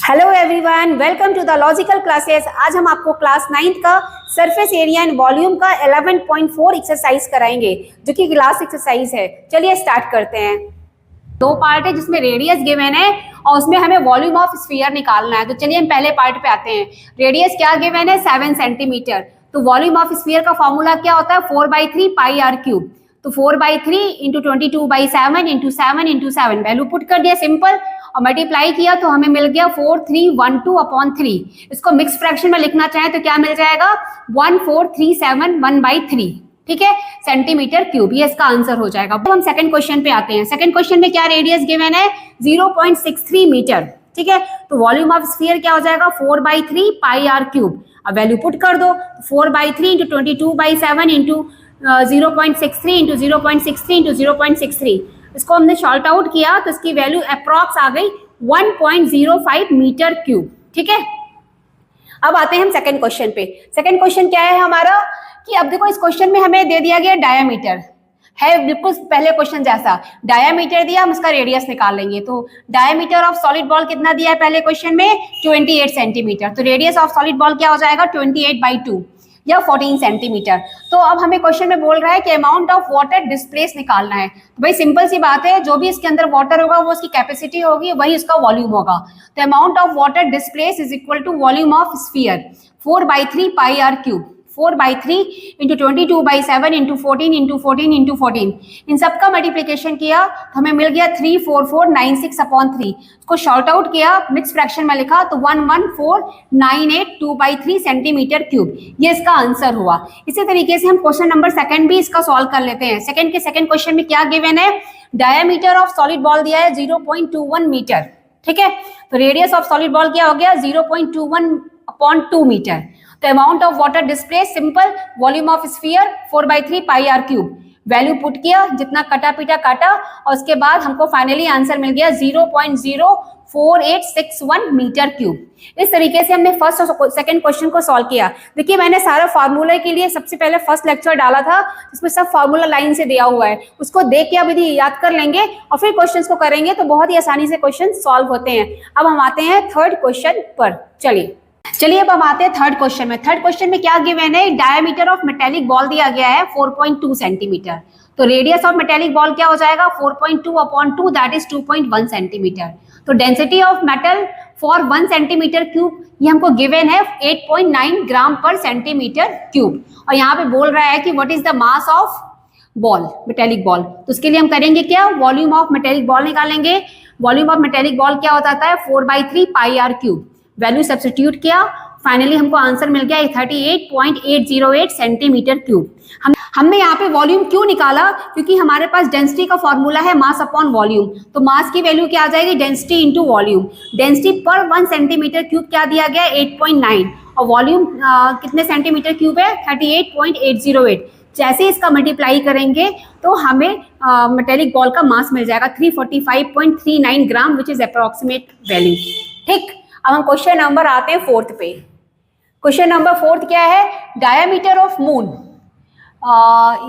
Hello everyone, welcome to the logical classes. आज हम आपको क्लास 9th का सरफेस एरिया एंड वॉल्यूम का 11.4 एक्सरसाइज कराएंगे, जो कि क्लास एक्सरसाइज है। चलिए स्टार्ट करते हैं। दो पार्ट है जिसमें रेडियस गिवन है और उसमें हमें वॉल्यूम ऑफ स्फीयर निकालना है। तो चलिए हम पहले पार्ट पे आते हैं। रेडियस क्या गिवन है? 7 सेंटीमीटर। तो वॉल्यूम ऑफ स्फीयर का फॉर्मूला क्या होता है? 4/3 पाई आर क्यूब। तो 4/3 into 22/7 into 7 into 7 value put कर दिया सिंपल और मल्टीप्लाई किया तो हमें मिल गया 4312/3। इसको मिक्स फ्रैक्शन में लिखना चाहे तो क्या मिल जाएगा? 14371/3। ठीक है, सेंटीमीटर क्यूब। ये इसका आंसर हो जाएगा। अब हम सेकंड क्वेश्चन पे आते हैं। सेकंड क्वेश्चन में क्या रेडियस गिवन है? 0.63 मीटर। ठीक है, तो वॉल्यूम ऑफ स्फीयर क्या हो जाएगा? 4/3 पाई आर क्यूब। अब वैल्यू पुट कर दो। 4/3 इंटू 22/7 इंटू 0.63 इंटू 0.63 इंटू 0.63। इसको हमने शॉर्ट आउट किया तो इसकी वैल्यू अप्रॉक्स आ गई 1.05 मीटर क्यूब। ठीक है, अब आते हैं हम सेकंड क्वेश्चन पे। सेकंड क्वेश्चन क्या है हमारा कि अब देखो इस क्वेश्चन में हमें दे दिया गया डायामीटर है, बिल्कुल पहले क्वेश्चन जैसा डायामीटर दिया, हम इसका रेडियस निकाल लेंगे। तो डायामीटर ऑफ सॉलिड बॉल कितना दिया है पहले क्वेश्चन में? 28 सेंटीमीटर। तो रेडियस ऑफ सॉलिड बॉल क्या हो जाएगा? 28/2 या 14 सेंटीमीटर। तो अब हमें क्वेश्चन में बोल रहा है कि अमाउंट ऑफ वाटर डिस्प्लेस निकालना है। तो भाई सिंपल सी बात है, जो भी इसके अंदर वाटर होगा वो उसकी कैपेसिटी होगी, वही उसका वॉल्यूम होगा। तो amount of water displace is equal to volume of sphere 4/3 pi R cube. 4/3 into 22/7 into 14 into 14 into 14। इन सबका मल्टीप्लीकेशन किया तो हमें मिल गया 34496/3। इसको शॉर्ट आउट किया, मिक्स फ्रैक्शन में लिखा तो 11498/2/3 सेंटीमीटर क्यूब। ये इसका आंसर हुआ। इसी तरीके से हम क्वेश्चन नंबर सेकंड भी इसका सॉल्व कर लेते हैं। सेकंड क्वेश्चन में क्या गिवन है? डायमीटर ऑफ सॉलिड बॉल दिया है 0.21 मीटर। ठीक है, तो रेडियस ऑफ सॉलिड बॉल क्या हो गया? 0.21/2 मीटर। तो amount of water displace simple volume of sphere 4/3 pi R cube. Value put किया, जितना कटा पीटा काटा और उसके बाद हमको फाइनली आंसर मिल गया 0.04861 मीटर क्यूब। इस तरीके से हमने फर्स्ट और सेकंड क्वेश्चन को सॉल्व किया। देखिए मैंने सारा फार्मूला के लिए सबसे पहले फर्स्ट लेक्चर डाला था, जिसमें सब फार्मूला लाइन से दिया हुआ है। उसको देख के आप यदि याद कर लेंगे और फिर क्वेश्चन को करेंगे तो बहुत ही आसानी से क्वेश्चन सॉल्व होते हैं। अब हम आते हैं थर्ड क्वेश्चन पर। चलिए अब हम आते हैं थर्ड क्वेश्चन में। थर्ड क्वेश्चन में क्या गिवन है? डायमीटर ऑफ मेटेलिक बॉल दिया गया है 4.2 सेंटीमीटर। तो रेडियस ऑफ मेटेलिक बॉल क्या हो जाएगा? 4.2/2 दैट इज 2.1 सेंटीमीटर। तो density of metal for 1 centimetre cube ये हमको गिवन है 8.9 ग्राम पर सेंटीमीटर क्यूब। और यहाँ पे बोल रहा है कि what is the mass of ball, metallic ball. तो उसके लिए हम करेंगे क्या? वॉल्यूम ऑफ मेटेलिक बॉल निकालेंगे। वॉल्यूम ऑफ मेटेलिक बॉल क्या होता है? 4/3 pi R cube. Value substitute किया, फाइनली हमको आंसर मिल गया 38.808 सेंटीमीटर क्यूब। हमने यहाँ पे वॉल्यूम क्यों निकाला? क्योंकि हमारे पास डेंसिटी का फॉर्मूला है मास अपॉन वॉल्यूम। तो मास की वैल्यू क्या आ जाएगी? Density into volume. डेंसिटी पर 1 सेंटीमीटर क्यूब क्या दिया गया? 8.9 और वॉल्यूम कितने सेंटीमीटर क्यूब है? 38.808। जैसे इसका मल्टीप्लाई करेंगे तो हमें मेटेलिक बॉल का मास मिल जाएगा 345.39 ग्राम, विच इज अप्रोक्सीमेट वैल्यू। ठीक, अब हम क्वेश्चन नंबर आते हैं फोर्थ पे। क्वेश्चन नंबर फोर्थ क्या है? Diameter of moon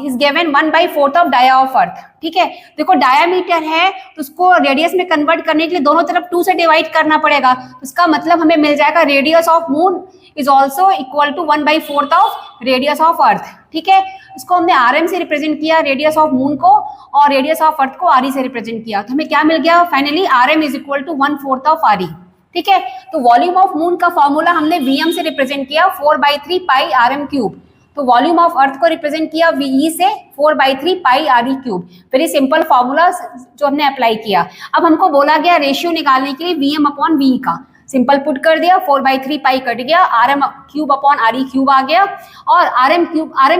is given 1/4 of dia of earth. ठीक है, देखो डायमीटर है तो उसको रेडियस में कन्वर्ट करने के लिए दोनों तरफ 2 से डिवाइड करना पड़ेगा। तो इसका मतलब हमें मिल जाएगा radius of moon is also equal to 1/4 of radius of earth. ठीक है, इसको हमने RM से रिप्रेजेंट किया रेडियस ऑफ मून को, और रेडियस ऑफ अर्थ को RE से रिप्रेजेंट किया। तो हमें क्या मिल गया finally? RM is equal to 1/4 of RE। ठीक है, तो वॉल्यूम ऑफ मून का फॉर्मूला हमने Vm से रिप्रेजेंट किया 4/3 पाई RM क्यूब। तो वॉल्यूम ऑफ अर्थ को रिप्रेजेंट किया VE से 4/3 pi RE cube. Very simple formula जो हमने अप्लाई किया। अब हमको बोला गया रेशियो निकालने के लिए Vm अपॉन VE का। सिंपल पुट कर दिया, 4/3 पाई कट गया, RM cube upon RE cube आ गया। और RM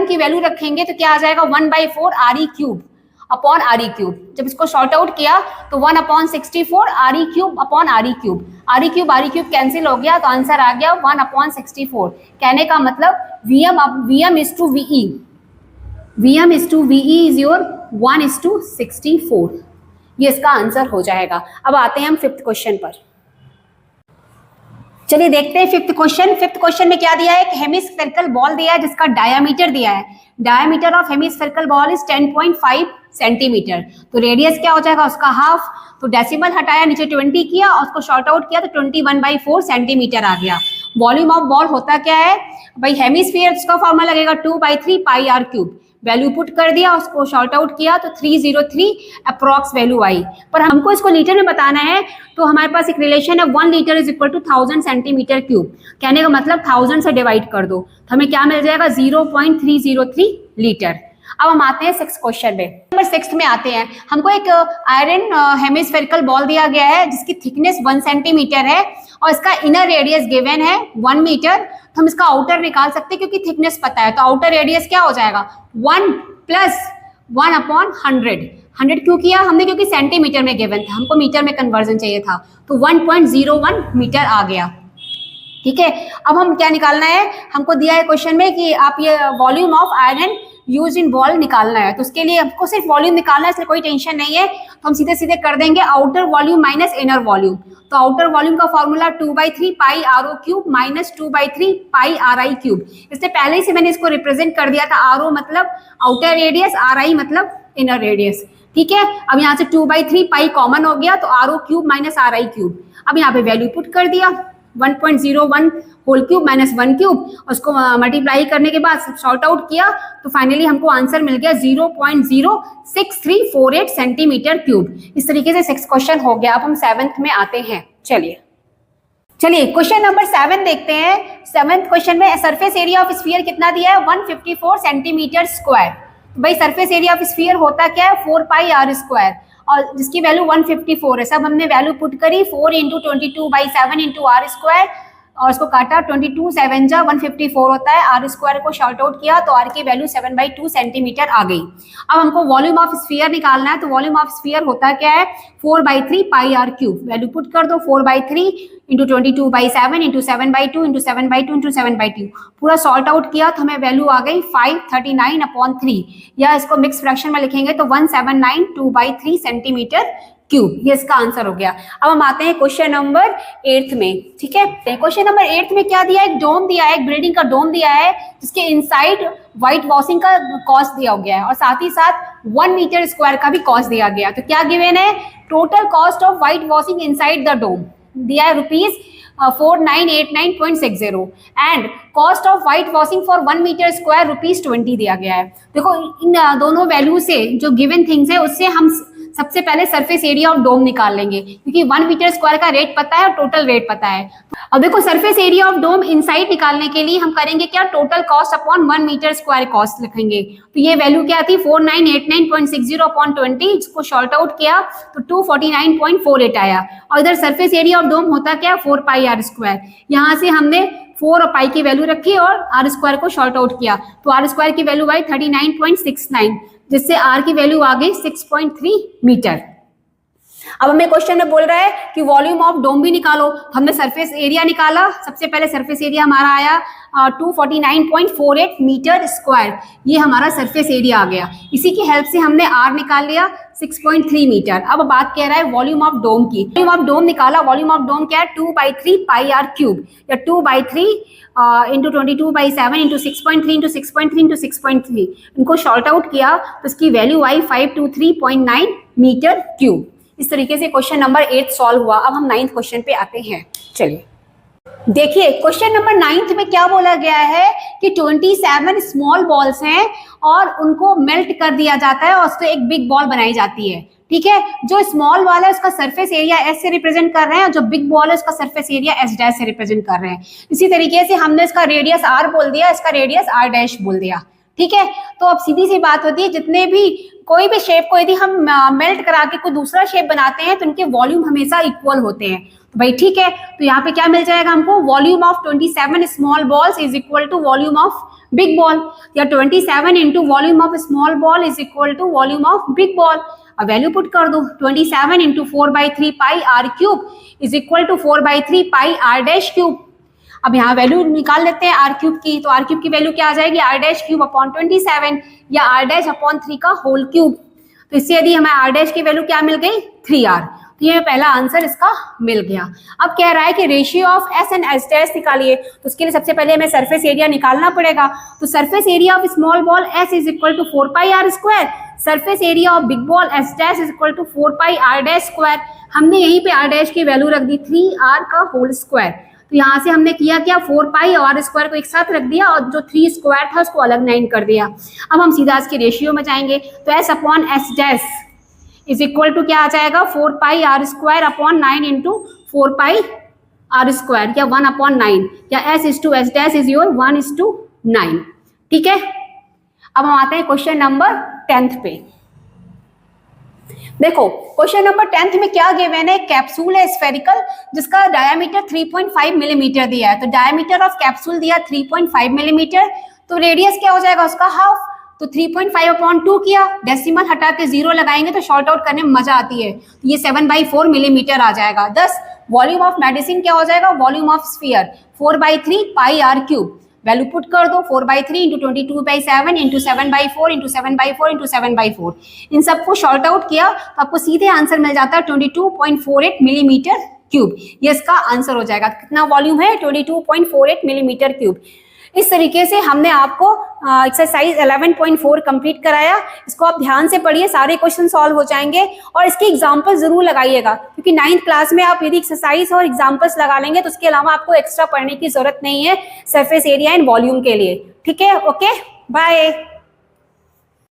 की वैल्यू रखेंगे तो क्या आ जाएगा? 1/4 RE cube upon RE cube. जब इसको शॉर्ट आउट किया तो 1/64 RE cube upon RE cube. RE cube cancel हो गया तो आंसर आ गया 1/64। कहने का मतलब Vm is to VE, Vm is to VE is your 1:64। ये इसका आंसर हो जाएगा। अब आते हैं हम फिफ्थ क्वेश्चन पर। चलिए देखते हैं फिफ्थ क्वेश्चन। फिफ्थ क्वेश्चन में क्या दिया है, एक हेमिस्फेरिकल बॉल दिया है जिसका डायमीटर दिया है, diameter of hemispherical ball is 10.5 centimetre. तो रेडियस क्या हो जाएगा उसका हाफ, तो डेसिमल हटाया, नीचे 20 किया और उसको शॉर्ट आउट किया तो 21/4 सेंटीमीटर आ गया। वॉल्यूम ऑफ बॉल होता क्या है भाई, हेमिस्फीयर, उसका फॉर्मूला लगेगा 2/3 pi R cube. Value put कर दिया, उसको शॉर्ट आउट किया तो 303 अप्रॉक्स वैल्यू आई। पर हमको इसको लीटर में बताना है तो हमारे पास एक रिलेशन है 1 litre is equal to 1000 centimetre cube. कहने का मतलब 1000 से डिवाइड कर दो तो हमें क्या मिल जाएगा 0.303 लीटर। अब हम आते हैं सिक्स क्वेश्चन में। नंबर 6 में आते हैं। हमको एक आयरन हेमिस्फेरिकल बॉल दिया गया है जिसकी थिकनेस 1 सेंटीमीटर है और इसका इनर रेडियस गिवन है 1 मीटर। तो हम इसका आउटर निकाल सकते हैं क्योंकि थिकनेस पता है, तो आउटर रेडियस क्या हो जाएगा 1 + 1/100। 100 क्यों किया हमने, क्योंकि सेंटीमीटर में गिवन था, हमको मीटर में कन्वर्जन चाहिए था, तो 1.01 मीटर आ गया। ठीक है, अब हम क्या निकालना है, हमको दिया है क्वेश्चन में कि आप ये volume of iron use in ball निकालना है। तो उसके लिए हमको सिर्फ वॉल्यूम निकालना है, इसलिए कोई टेंशन नहीं है। तो हम सीधे सीधे कर देंगे outer volume minus inner volume. तो आउटर वॉल्यूम का formula 2/3 pi R O cube minus 2/3 pi R I cube. इससे पहले ही से मैंने इसको रिप्रेजेंट कर दिया था, आर ओ मतलब आउटर रेडियस, आर आई मतलब इनर रेडियस। ठीक है, अब यहाँ से 2/3 पाई कॉमन हो गया तो R O cube minus R I cube. अब यहाँ पे वैल्यू पुट कर दिया 1.01 होल क्यूब माइनस 1 क्यूब, उसको मल्टीप्लाई करने के बाद शॉर्ट आउट किया तो फाइनली हमको आंसर मिल गया 0.06348 सेंटीमीटर क्यूब। इस तरीके से 6 क्वेश्चन हो गया। अब हम 7th में आते हैं। चलिए क्वेश्चन नंबर 7 देखते हैं। 7th क्वेश्चन में सरफेस एरिया ऑफ स्फीयर कितना दिया है 154 सेंटीमीटर स्क्वायर। भाई सरफेस एरिया ऑफ स्फीयर होता क्या है 4 पाई आर स्क्वायर और जिसकी वैल्यू 154 है। सब हमने वैल्यू पुट करी 4 × 22/7 × आर स्क्वायर और उसको काटा 22 7 जा 154 होता है। आर स्क्वायर को शॉर्ट आउट किया तो आर की वैल्यू 7/2 सेंटीमीटर आ गई। अब हमको वॉल्यूम ऑफ स्फीयर निकालना है। तो वॉल्यूम ऑफ स्फीयर होता क्या है 4/3 pi R cube. Value put कर दो 4/3 × 22/7 × 7/2 × 7/2 × 7/2 पूरा सॉल्ट आउट किया तो हमें वैल्यू आ गई 539/3 या इसको मिक्स फ्रैक्शन में लिखेंगे तो 1792/3 सेंटीमीटर क्यूब। ये इसका आंसर हो गया। अब हम आते हैं क्वेश्चन नंबर 8 में। ठीक है, क्वेश्चन नंबर 8 में क्या दिया है, एक डोम दिया है, एक बिल्डिंग का डोम दिया है जिसके इनसाइड व्हाइट वॉशिंग का कॉस्ट दिया गया है और साथ ही साथ 1 मीटर स्क्वायर का भी कॉस्ट दिया गया। तो क्या गिवन है, total cost of white washing inside the dome दिया है ₹4989.60 and cost of white washing for 1 metre square ₹20 दिया गया है। देखो इन दोनों वैल्यू से जो गिवन थिंग्स है उससे हम सबसे पहले सरफेस एरिया ऑफ डोम निकाल लेंगे क्योंकि 1 मीटर स्क्वायर का रेट पता है और टोटल रेट पता है। अब देखो surface area of dome inside निकालने के लिए हम करेंगे क्या, total cost upon 1 metre square cost लिखेंगे। तो ये वैल्यू क्या थी 4989.60/20, इसको शॉर्ट आउट किया तो 249.48 आया। और इधर सरफेस एरिया ऑफ डोम होता क्या 4 पाई आर स्क्वायर। यहाँ से हमने 4 और पाई की वैल्यू रखी और आर स्क्वायर को शॉर्ट आउट किया तो आर स्क्वायर की वैल्यू आई 39.69 जिससे आर की वैल्यू आ गई 6.3 मीटर। अब हमें क्वेश्चन में बोल रहा है कि वॉल्यूम ऑफ डोम भी निकालो। हमने सरफेस एरिया निकाला, सबसे पहले सरफेस एरिया हमारा आया 249.48 मीटर स्क्वायर, ये हमारा सरफेस एरिया आ गया। इसी की हेल्प से हमने आर निकाल लिया 6.3 मीटर। अब बात कह रहा है वॉल्यूम ऑफ डोम की। वॉल्यूम ऑफ डोम निकाला, वॉल्यूम ऑफ डोम क्या है 2/3 पाई आर क्यूब या 2/3 × 22/7 × 6.3 × 6.3 × 6.3 इनको शॉर्ट आउट किया तो इसकी वैल्यू आई 523.9 मीटर क्यूब। इस तरीके से क्वेश्चन नंबर 8 सॉल्व हुआ। अब हम 9th क्वेश्चन पे आते हैं। चलिए देखिए क्वेश्चन नंबर 9th में क्या बोला गया है कि 27 स्मॉल बॉल्स हैं और उनको मेल्ट कर दिया जाता है और उससे एक बिग बॉल बनाई जाती है। ठीक है, जो स्मॉल बॉल है उसका सरफेस एरिया S से रिप्रेजेंट कर रहे हैं और जो बिग बॉल है उसका सरफेस एरिया S' से रिप्रेजेंट कर रहे हैं। इसी तरीके से हमने इसका रेडियस R बोल दिया, इसका रेडियस R' बोल दिया। ठीक है, तो अब सीधी सी बात होती है जितने भी कोई भी शेप को यदि हम मेल्ट करा के कोई दूसरा शेप बनाते हैं तो उनके वॉल्यूम हमेशा इक्वल होते हैं। तो भाई ठीक है, तो यहाँ पे क्या मिल जाएगा हमको, volume of 27 small balls is equal to volume of big ball या 27 into volume of small ball is equal to volume of big ball. अब वैल्यू पुट कर दो 27 into 4/3 pi R cube is equal to 4/3 pi R' cube. अब यहाँ value निकाल लेते हैं are cube की, तो आर क्यूब की वैल्यू क्या आ जाएगी R' क्यूब अपॉन 27 या R' अपॉन 3 का होल क्यूब। तो इससे यदि हमें R' की वैल्यू क्या मिल गई 3R, तो ये पहला आंसर इसका मिल गया। अब कह रहा है कि ratio of S and S dash निकालिए, तो उसके लिए सबसे पहले हमें सरफेस एरिया निकालना पड़ेगा। तो surface area of small ball S is equal to 4 pi R square, surface area of big ball S dash is equal to 4 pi R dash square. हमने यहीं पे आर डैश की वैल्यू रख दी 3r का whole square, तो यहाँ से हमने किया क्या 4 पाई और आर स्क्वायर को एक साथ रख दिया और जो 3 स्क्वायर था उसको अलग 9 कर दिया। अब हम सीधा इसके रेशियो में जाएंगे, तो S upon S dash is equal to क्या आ जाएगा 4 pi R square upon 9 into 4 pi R square, या 1 अपॉन 9, या S is to S dash is your 1:9। ठीक है, अब हम आते हैं क्वेश्चन नंबर 10 पे। देखो क्वेश्चन नंबर 10 में क्या गिवन है, कैप्सूल है स्फेरिकल जिसका डायमीटर 3.5 मिलीमीटर दिया है। तो डायमीटर ऑफ कैप्सूल दिया 3.5 मिलीमीटर, तो रेडियस क्या हो जाएगा उसका हाफ, तो 3.5 अपॉन 2 किया, डेसिमल हटा के 0 लगाएंगे तो शॉर्ट आउट करने में मजा आती है, तो ये 7/4 मिलीमीटर आ जाएगा। 10 वॉल्यूम ऑफ मेडिसिन क्या हो जाएगा, volume of sphere 4/3 pi R cube, value put कर दो 4/3 इंटू 22/7 इंटू 7/4 इंटू 7/4 इंटू 7/4, इन सबको शॉर्ट आउट किया तो आपको सीधे आंसर मिल जाता है 22.48 मिलीमीटर क्यूब। ये इसका आंसर हो जाएगा। कितना वॉल्यूम है 22.48 मिलीमीटर क्यूब। इस तरीके से हमने आपको एक्सरसाइज 11.4 कंप्लीट कराया। इसको आप ध्यान से पढ़िए, सारे क्वेश्चन सॉल्व हो जाएंगे और इसके एग्जाम्पल जरूर लगाइएगा, क्योंकि 9th क्लास में आप यदि एक्सरसाइज और एग्जाम्पल्स लगा लेंगे तो उसके अलावा आपको एक्स्ट्रा पढ़ने की जरूरत नहीं है सरफेस एरिया एंड वॉल्यूम के लिए। ठीक है, ओके, बाय।